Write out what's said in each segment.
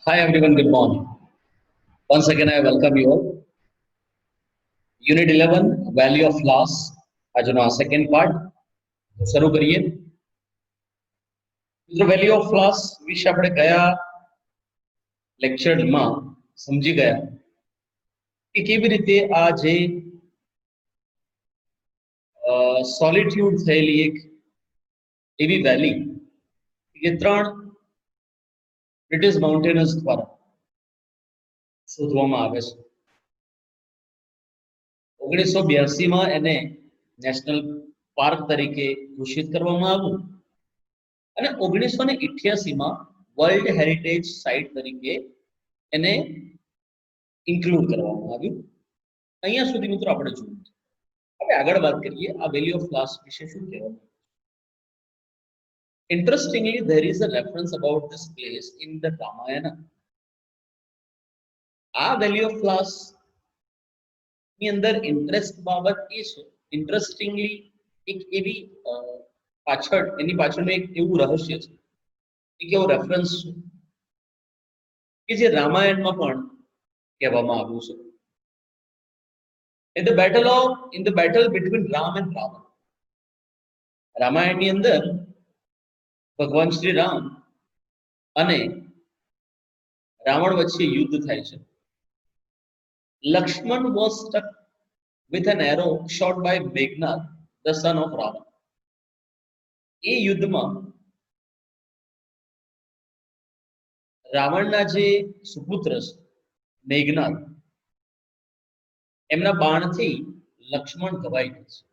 Hi everyone, good morning. Once again, I welcome you all. Unit 11, Value of Loss. આજનો આ second part શરૂ કરીએ. મિત્રો value of loss વિશે આપણે ગયા લેક્ચરમાં સમજી ગયા કે કેવી રીતે આ જે સોલિટ્યુડ થયેલી એક એવી વેલી કે ત્રણ બ્રિટિશ માઉન્ટેનર્સ દ્વારા શોધવામાં આવે છે. 1982માં એને નેશનલ પાર્ક તરીકે ઘોષિત કરવામાં આવ્યું અને 1988માં વર્લ્ડ હેરિટેજ સાઇટ તરીકે એને ઇન્ક્લુડ કરવામાં આવ્યું. અહીંયા સુધી મિત્રો આપણે જોયું. હવે આગળ વાત કરીએ આ વેલ્યુ ઓફ લોસ વિશે શું કહેવામાં. Interestingly, there is a reference about this place in the Ramayana. આ વેલ્યુ ઓફ લોસ ની અંદર ઇન્ટરેસ્ટ બાબત એ છે, ઇન્ટરેસ્ટિંગલી એક એવી પાછળ એની પાછળનું એક એવું રહસ્ય છે, એક એવો રેફરન્સ છે કે જે રામાયણમાં પણ કહેવામાં આવ્યું છે. In the battle between Ram and Ravan, રામાયણની અંદર ભગવાન શ્રી રામ અને રાવણ વચ્ચે યુદ્ધ થાય છે. Lakshman was struck with an arrow shot by Meghnad, the son of Ravan. એ યુદ્ધમાં રાવણના જે સુપુત્ર છે મેઘનાદ, એમના બાણથી લક્ષ્મણ ઘવાઈ ગયો છે.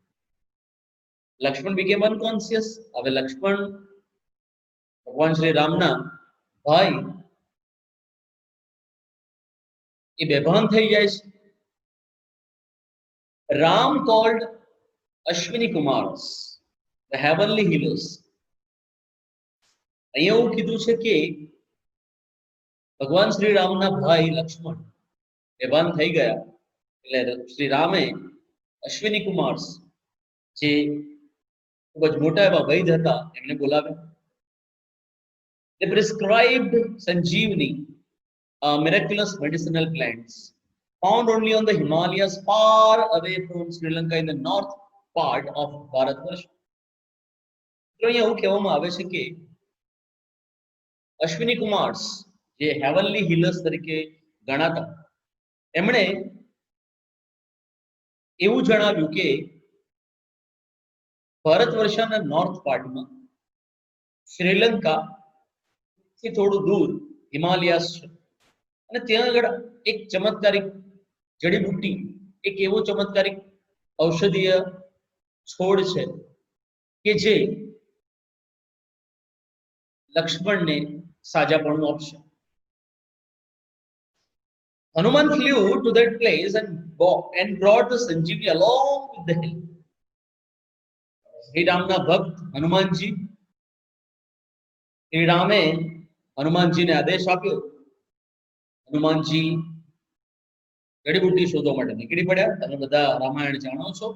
Lakshman became unconscious. હવે લક્ષ્મણ ભગવાન શ્રી રામના ભાઈ એ બેભાન થઈ જાય છે. Ram called Ashwini કુમાર્સ, the heavenly healers. અહીંયા એવું કીધું છે કે ભગવાન શ્રી રામના ભાઈ લક્ષ્મણ બેભાન થઈ ગયા એટલે શ્રી રામે અશ્વિની કુમાર્સ જે ખૂબ જ મોટા એવા વૈદ હતા એમને બોલાવ્યા. They prescribed Sanjeevani, miraculous medicinal plants found only on the Himalayas far away from Sri Lanka in the north part of Bharatvarsh. તો અહીંયા એવું કહેવામાં આવે છે કે અશ્વિની કુમાર્સ જે હેવનલી હીલર્સ તરીકે ગણાતા, એમણે એવું જણાવ્યું કે ભારત વર્ષના નોર્થ પાર્ટમાં શ્રીલંકા થી થોડું દૂર હિમાલયાસ છે અને ત્યાં આગળ એક ચમત્કારિક જડીબુટ્ટી, એક એવો ચમત્કારિક ઔષધીય છોડ છે કે જે લક્ષ્મણને સાજાપણું આપશે. Hanuman flew to that place and brought the Sanjeevi along with the hill. Shri રામના ભક્ત હનુમાનજી, શ્રી રામે હનુમાનજીને આદેશ આપ્યો. હનુમાનજી જડીબુટ્ટી શોધવા માટે નીકળી પડ્યા. તમે બધા રામાયણ જાણો છો,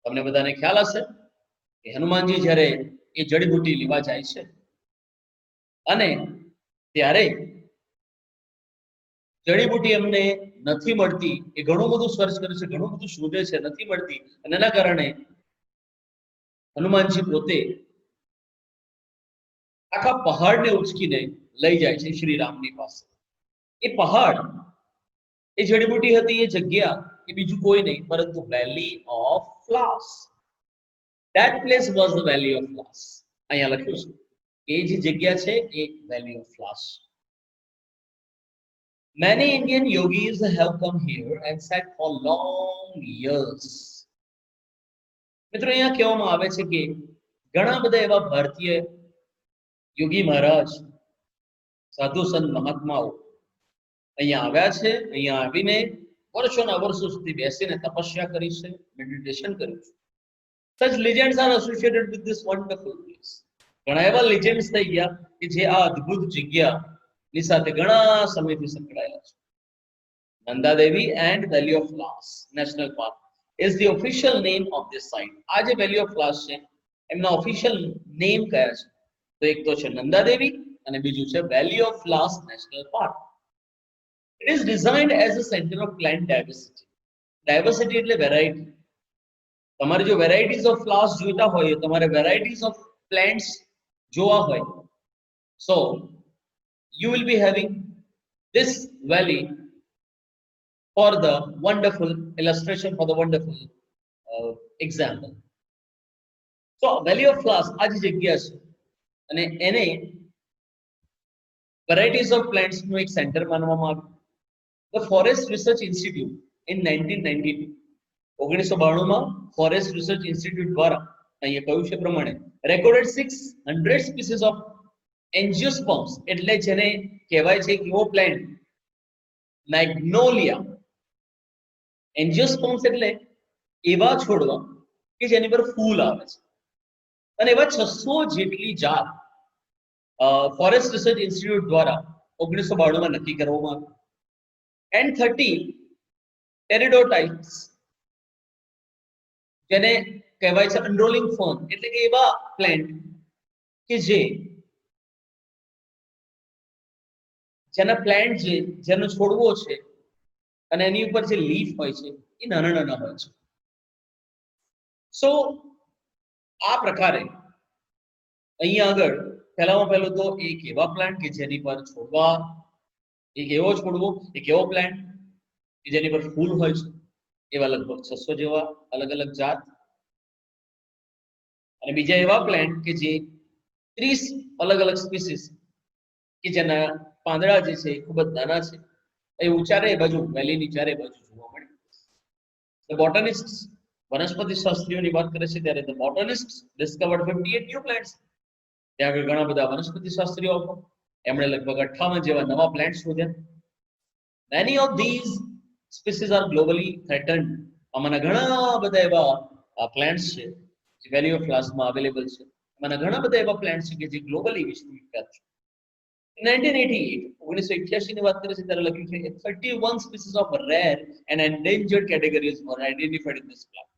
તમને બધાને ખ્યાલ હશે કે હનુમાનજી જ્યારે એ જડીબુટ્ટી લેવા જાય છે અને ત્યારે જડીબુટ્ટી એમને નથી મળતી. એ ઘણું બધું સર્ચ કરે છે, ઘણું બધું શોધે છે, નથી મળતી અને એના કારણે હનુમાનજી પોતે આખા પહાડને ઉચકીને લઈ જાય છે શ્રી રામની પાસે. એ પહાડ, એ જડીબુટ્ટી હતી, એ જગ્યા એ બીજું કોઈ નહીં પરંતુ valley of flowers. That place was the valley of flowers. અહીંયા લખ્યું છે એ જે જગ્યા છે એ valley of flowers. Many Indian yogis have come here and sat for long years. મિત્રો અહીંયા કહેવામાં આવે છે કે ઘણા બધા એવા ભારતીય યોગી મહારાજ, સાધુ સંત મહાત્માઓ અહીંયા આવ્યા છે. અહીંયા આવીને વર્ષોના વર્ષો સુધી બેસીને તપસ્યા કરી છે, મેડિટેશન કર્યું છે. Such legends are associated with this wonderful place. ઘણા એવા legends થઈ ગયા કે જે આ અદ્ભુત જગ્યાની સાથે ઘણા સમયથી સંકળાયેલા છે. નંદા દેવી and Valley of Flowers National Park is the official name of this site. આ જે Valley of Flowers છે એમના ઓફિશિયલ નેમ કયા છે? તો એક તો છે નંદા દેવી અને બીજું છે valley of flowers national park. It is designed as a center of plant diversity. Diversity એટલે વેરાયટી. તમારે જો વેરાયટીઝ ઓફ ફ્લાવર્સ જોઈતા હોય, તમારે વેરાયટીઝ ઓફ પ્લાન્ટ્સ જોવા હોય, so you will be having this valley for the wonderful illustration, for the wonderful example. So valley of flowers આ જે જગ્યા છે અને એને વેરાયટીઝ ઓફ પ્લાન્ટ્સ નું એક સેન્ટર માનવામાં આવ્યું. The Forest Research Institute in 1992, 1992 માં ફોરેસ્ટ રિસર્ચ ઇન્સ્ટિટ્યૂટ દ્વારા અહીંયા કહ્યું છે પ્રમાણે રેકોર્ડેડ 600 સ્પીસીસ ઓફ એન્જિયોસ્પર્મ્સ, એટલે જેને કહેવાય છે કે એવો પ્લાન્ટ મેગ્નોલિયા. એન્જિયોસ્પર્મ્સ એટલે એવા છોડવા કે જેની પર ફૂલ આવે છે, અને એવા 600 જેટલી જાત ફોરેસ્ટ રિસર્ચ ઇન્સ્ટિટ્યૂટ દ્વારા 1992 માં નક્કી કરવામાં આવી. And 30 ટેરિડોટાઇટ્સ, જેને કહેવાય છે અનરોલિંગ ફર્ન, એટલે કે એવા પ્લાન્ટ કે જેના પ્લાન્ટ જેનો છોડવો છે અને એની ઉપર જે લીફ હોય છે એ નાના નાના હોય છે. સો આ પ્રકારે અહીંયા આગળ પહેલામાં પહેલું તો એક એવા પ્લાન્ટ કે જેની પર છોડવા, એક એવો છોડવો, એક એવો પ્લાન્ટ કે જેની પર ફૂલ હોય છે, એવા લગભગ 600 જેવા અલગ અલગ જાત, અને બીજા એવા પ્લાન્ટ કે જે 30 અલગ અલગ સ્પીસીસ કે જેના પાંદડા જે છે ખૂબ જ નાના છે, એ ચારે બાજુ વેલીની ચારે બાજુ જોવા મળે. The botanists, વનસ્પતિ શાસ્ત્રીઓની વાત કરે છે ત્યારે the botanists discovered 58 new plants. ત્યાં આગળ ઘણા બધા વનસ્પતિ શાસ્ત્રીઓ હતા, એમણે લગભગ 58 જેવા નવા પ્લાન્ટ શોધ્યા. Many of these species are globally threatened. આમાંના ઘણા બધા એવા પ્લાન્ટ્સ છે જે વેલી ઓફ ફ્લાવર્સમાં અવેલેબલ છે. આમાંના ઘણા બધા એવા પ્લાન્ટ્સ છે કે જે ગ્લોબલી વિશ્વવિખ્યાત છે. In 1988, 1988 ની વાત કરીએ છીએ ત્યારે લખ્યું છે 31 species of rare and endangered categories were identified in this park.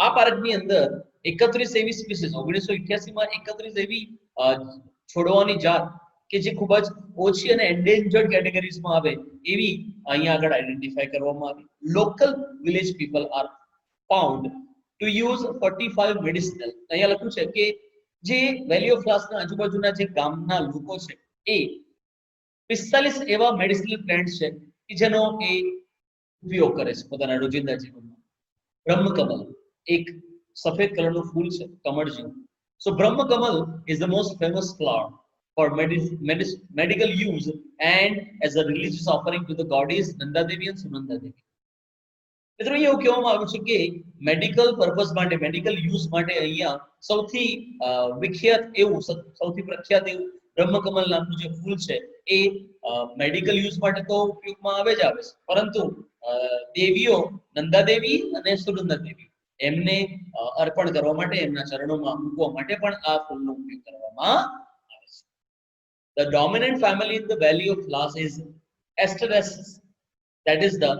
આ પાર્કની અંદર 31 એવી સ્પીસીસ 1988 માં 31 એવી છોડવાની જાત કે જે ખૂબ જ ઓછી અને એન્ડેન્જર્ડ કેટેગરીઝમાં આવે એવી અહીંયા આગળ આઈડેન્ટિફાઈ કરવામાં આવી. Local village people are found to use 45 medicinal. અહીંયા લખ્યું છે કે જે વેલી ઓફ ફ્લાવર્સના આજુબાજુના જે ગામના લોકો છે એ 45 એવા મેડિસિનલ પ્લાન્ટ છે કે જેનો એ ઉપયોગ કરે છે પોતાના રોજિંદા જીવનમાં. બ્રહ્મકમલ એક સફેદ કલરનું ફૂલ છે, કમળ જેવું. So Brahmakamal is the most famous flower for medical use and as a religious offering to the goddess Nanda Devi and Sunanda Devi. મિત્રો અહીંયા એવું કહેવામાં આવ્યું છે કે મેડિકલ પર્પઝ માટે, મેડિકલ યુઝ માટે અહીંયા સૌથી વિખ્યાત એવું, સૌથી પ્રખ્યાત એવું બ્રહ્મકમલ નામનું જે ફૂલ છે એ મેડિકલ યુઝ માટે તો ઉપયોગમાં આવે જ આવે છે, પરંતુ દેવીઓ નંદા દેવી અને સુનંદા દેવી એમને અર્પણ કરવા માટે, એમના ચરણોમાં મૂકવા માટે પણ આ ફૂલનો ઉપયોગ કરવામાં આવે છે. The dominant family in the valley of flowers is Asteraceae, that is the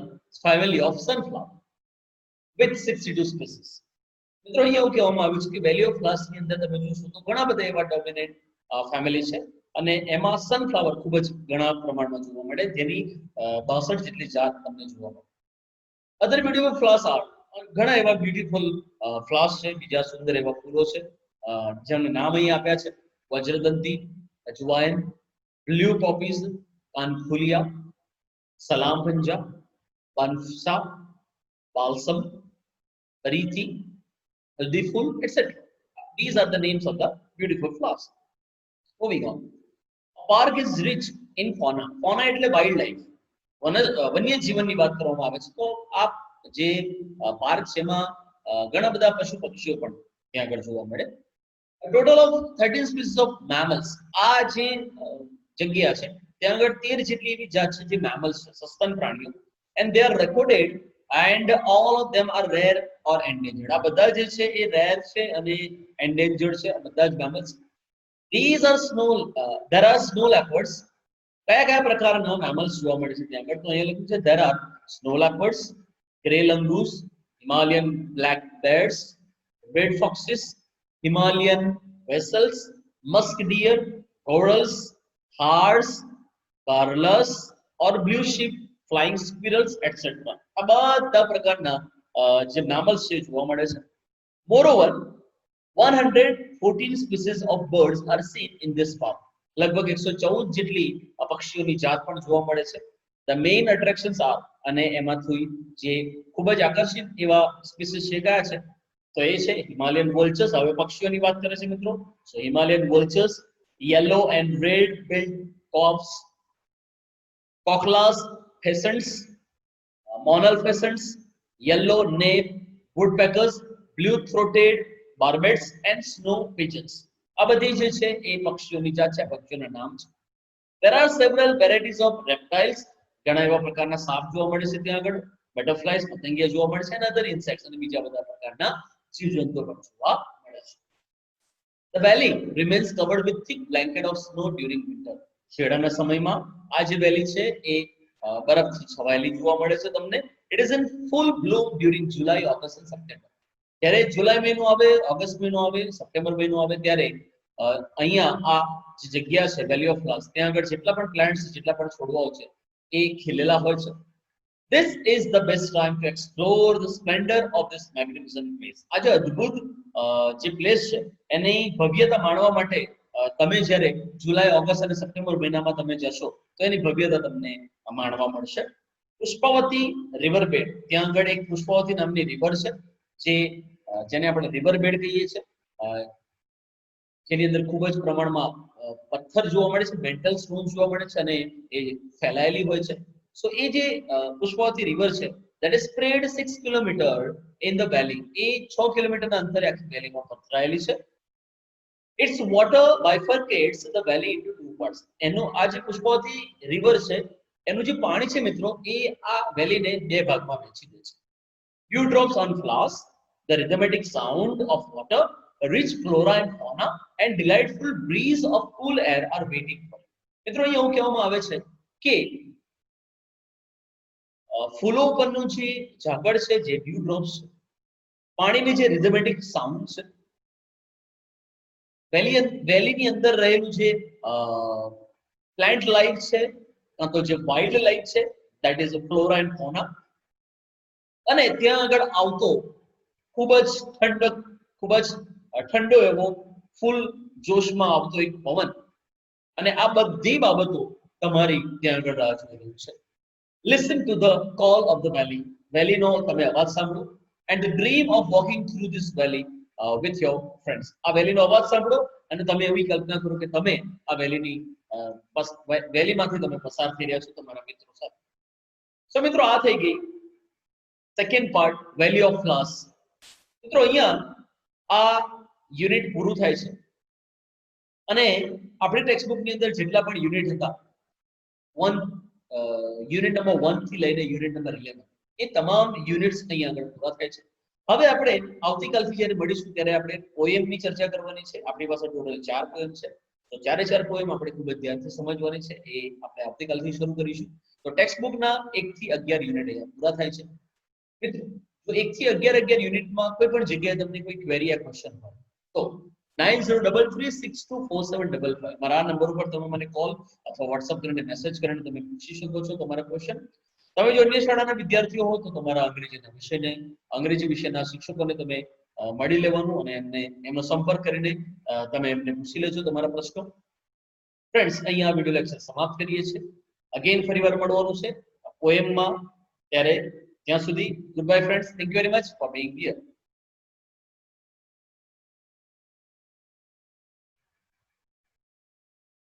family of sunflower with 62 species. મિત્રો અહીંયા એવું કહેવામાં આવ્યું છે કે વેલી ઓફ ફ્લાવર્સ ની અંદર તમે જોશો તો ઘણા બધા એવા ડોમિનેન્ટ ફેમિલી છે અને એમાં સનફ્લાવર ખૂબ જ ઘણા પ્રમાણમાં જોવા મળે, જેની 62 જેટલી જાત તમને જોવા મળે. અધર બ્યુટીફુલ ફ્લાવર્સ આર, ઘણા એવા બ્યુટીફુલ ફ્લાવર્સ છે, બીજા સુંદર એવા ફૂલો છે જેમને નામ અહીં આપ્યા છે: વજ્રદંતી, અજવાયન, બ્લુ પોપીઝ, કાનફુલિયા, સલામ પંજા, બાનફસા, balsam, Arithi, Haldi Fool, etc. These are the names of the beautiful flowers. Moving on. A park is rich in fauna. Fauna એટલે wildlife. વન્ય જીવનની વાત કરવામાં આવે છે તો આ જે પાર્ક છે એમાં ઘણા બધા પશુ પક્ષીઓ પણ ત્યાં આગળ જોવા મળે. A total of 13 species of mammals. આ જે જગ્યા છે ત્યાં આગળ 13 જેટલી એવી જાત છે જે મેમલ્સ છે, સસ્તન પ્રાણીઓ, and they are recorded and all of them are rare or endangered. આ બધા જે છે એ rare છે અને endangered છે, આ બધા જ mammals. These are there are snow leopards. કયા કયા પ્રકારના mammals જોવા મળે છે ત્યાં આગળ તો અહીંયા લખ્યું છે there are snow leopards, grey langoose, Himalayan black bears, red foxes, Himalayan vessels, musk deer, corals, hares, garrulus or blue sheep, flying squirrels, etc. આ બધા પ્રકારના જે mammals છે જોવા મળે છે. Moreover, 114 species of birds are seen in this park. લગભગ 114 જેટલી પક્ષીઓની જાત પણ જોવા મળે છે. The main attractions are, અને એમાંથી જે ખૂબ જ આકર્ષિત એવા સ્પીસીસ છે કયા છે તો એ છે હિમાલયન વોલ્ચર્સ. હવે પક્ષીઓની વાત કરે છે મિત્રો. So Himalayan vultures, yellow and red billed corps, koklass, pheasants, monal pheasants, yellow nape woodpeckers, blue throated barbets and snow pigeons. આ બધી જે છે એ પક્ષીઓની જાત છે, પક્ષીઓના નામ છે. There are several varieties of reptiles. ઘણા એવા પ્રકારના સાપ જોવા મળે છે ત્યાં આગળ, બટરફ્લાયસ, પતંગિયા જોવા મળે છે અને અધર ઇન્સેક્ટ્સ અને બીજા બધા પ્રકારના જીવજંતુઓ પણ જોવા મળે છે. The valley remains covered with thick blanket of snow during winter. શિયાળાના સમયમાં આ જે વેલી છે એ બરફથી છવાયેલી જોવા મળે છે તમને. It is in full bloom during July, August and September. ત્યારે જુલાઈ મહિનો આવે, ઓગસ્ટ મહિનો આવે, સપ્ટેમ્બર મહિનો આવે ત્યારે અહીંયા આ જે જગ્યા છે વેલી ઓફ ફ્લાવર્સ ત્યાં આગળ જેટલા પણ પ્લાન્ટ્સ છે, જેટલા પણ છોડવાઓ છે એ ખીલેલા હોય છે. This is the best time to explore the splendor of this magnificent place. આ જે અદ્ભુત જે પ્લેસ છે એની ભવ્યતા માણવા માટે તમે જ્યારે જુલાઈ, ઓગસ્ટ અને સપ્ટેમ્બર મહિનામાં તમે જશો તો એની ભવ્યતા તમને માણવા મળશે. પુષ્પાવતી રિવર બેડ, ત્યાં આગળ એક પુષ્પાવતી નામની રિવર છે જેને આપણે રિવર બેડ કહીએ છીએ, જેની અંદર ખૂબ જ પ્રમાણમાં પથ્થર જોવા મળે છે, મેન્ટલ સ્ટોન જોવા મળે છે અને એ ફેલાયેલી હોય છે. સો એ જે પુષ્પાવતી રિવર છે that is spread 6 kilometer in the valley, એ 6 કિલોમીટરના અંતરે આખી વેલીમાં પથરાયેલી છે. Its water bifurcates the valley into two parts. એનો આ જે પુષ્પાવતી રિવર છે એનું જે પાણી છે મિત્રો એ આ વેલીને બે ભાગમાં વહેંચી દે છે. Dewdrops on flowers, the rhythmic sound of water, rich flora and fauna and delightful breeze of cool air are waiting for. મિત્રો અહીંયા એવું કહેવામાં આવે છે કે ફૂલો પરનું જે ઝાકળ છે, જે ડ્યુડ્રોપ્સ છે, પાણીની જે રિધમેટિક સાઉન્ડ છે, વેલીની અંદર રહેલું જે પ્લાન્ટ લાઈફ છે, કાં તો જે વાઇલ્ડ લાઈફ છે, ધેટ ઇઝ ફ્લોરા એન્ડ ફોના, અને ત્યાં આગળ આવતો ખૂબ જ ઠંડક, ખૂબ જ ઠંડો એવો ફૂલ જોશમાં આવતો એક પવન, અને આ બધી બાબતો તમારી ત્યાં આગળ રાહ જોઈ રહી છે. Listen to the call of the valley. Valley નો તમે અવાજ સાંભળો and the dream of walking through this valley with your friends. આ વેલી નો અવાજ સાંભળો અને તમે એવી કલ્પના કરો કે તમે આ વેલીની વેલીમાંથી તમે પસાર થઈ રહ્યા છો તમારા મિત્રો સાથે. સો મિત્રો આ થઈ ગઈ second part, valley of flowers. મિત્રો અહીંયા આ યુનિટ પૂરું થાય છે અને આપણી ટેક્સ્ટબુકની અંદર જેટલા પણ યુનિટ હતા, યુનિટ નંબર 1 થી લઈને યુનિટ નંબર 11, એ તમામ યુનિટ્સ અહીંયા આગળ પૂરા થાય છે. હવે આપણે આવતીકાલથી જ્યારે મળીશું ત્યારે આપણે પોએમની ચર્ચા કરવાની છે. આપણી પાસે ટોટલ 4 પોએમ છે, તો ચારે 4 પોએમ આપણે ખૂબ જ ધ્યાનથી સમજવાની છે. એ આપણે આવતીકાલથી શરૂ કરીશું. તો ટેક્સ્ટબુકના 1 થી 11 યુનિટ અહીંયા પૂરા થાય છે. મિત્રો તો 1 થી 11 યુનિટમાં કોઈ પણ જગ્યાએ તમને કોઈ ક્વેરી યા ક્વેશ્ચન હોય તો 9033624755 મારા નંબર ઉપર તમે મને કોલ અથવા WhatsApp કરીને મેસેજ કરીને તમે પૂછી શકો છો તમારા ક્વેશ્ચન. તમે જો અન્ય શાળાના વિદ્યાર્થીઓ હો તો તમારા અંગ્રેજી વિષયના શિક્ષકોને તમે મળી લેવાનું અને એમનો સંપર્ક કરીને તમે એમને પૂછી લેજો તમારા પ્રશ્નો. ફ્રેન્ડ્સ, અહીંયા વિડિયો લેક્ચર સમાપ્ત કરીએ છીએ. અગેન ફરીવાર મળવાનું છે પોએમમાં, ત્યારે ત્યાં સુધી good bye friends. Thank you very much for being here.